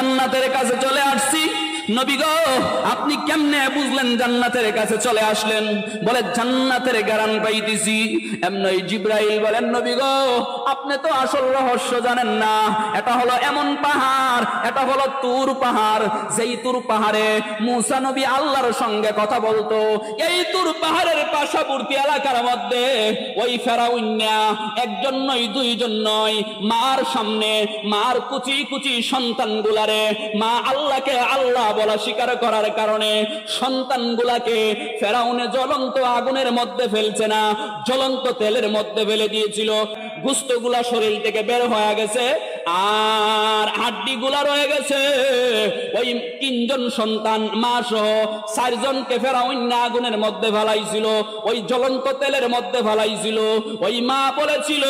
জান্নাতের কাছে চলে আসছি। নবী গো আপনি কেমনে বুঝলেন জান্নাতের কাছে চলে আসলেন? বলে জান্নাতের গারান পাইতেছি। এমনই জিবরাইল বলেন নবী গো আপনি তো আসল রহস্য জানেন না। এটা হলো এমন পাহাড়, এটা হলো তুর পাহাড়, যেই তুর পাহাড়ে মুসা নবী আল্লাহর সঙ্গে কথা বলতো। এই তুর পাহাড়ের পার্শ্ববর্তী এলাকার মধ্যে ওই ফেরাউন্না একজন নয় দুইজন নয়, মার সামনে মার কুচি কুচি সন্তানগুলারে মা আল্লাহকে আল্লাহ বলা স্বীকার করার কারণে সন্তানগুলাকে ফেরাউনে জ্বলন্ত আগুনের মধ্যে ফেলছে না, জ্বলন্ত তেলের মধ্যে ফেলে দিয়েছিল। গোশতগুলা শরীর থেকে বের হয়ে গেছে আর হাড্ডিগুলা রয়ে গেছে। ওই তিনজন সন্তান মা সহ চারজনকে ফেরাউন আগুনের মধ্যে ফেলাইছিল, ওই জ্বলন্ত তেলের মধ্যে ফেলাইছিল। ওই মা বলেছিল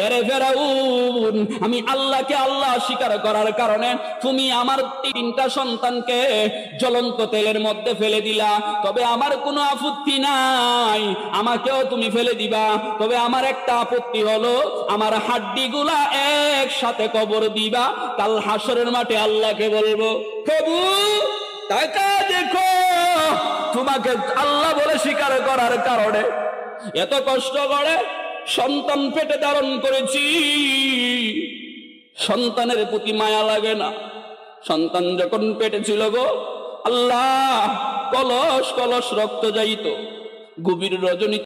এরে ফেরাউন আমি আল্লাহকে আল্লাহ স্বীকার করার কারণে তুমি আমার তিনটা সন্তানকে জ্বলন্ত তেলের মধ্যে ফেলে দিলা, তবে আমার কোনো আপত্তি নাই, আমাকেও তুমি ফেলে দিবা। তবে আমার একটা আপত্তি হলো আমার হাড্ডিগুলা একসাথে কবর দিবা, কাল হাসরের মাঠে আল্লাহকে বলবো প্রভু টাকা দেখো তোমাকে আল্লাহ বলে স্বীকার করার কারণে এত কষ্ট করে সন্তান পেটে ধারণ করেছি, সন্তানের প্রতি মায়া লাগে না? সন্তান যখন পেটে ছিল গো আল্লাহ কলস কলস রক্ত যাইতো, গভীর রজনী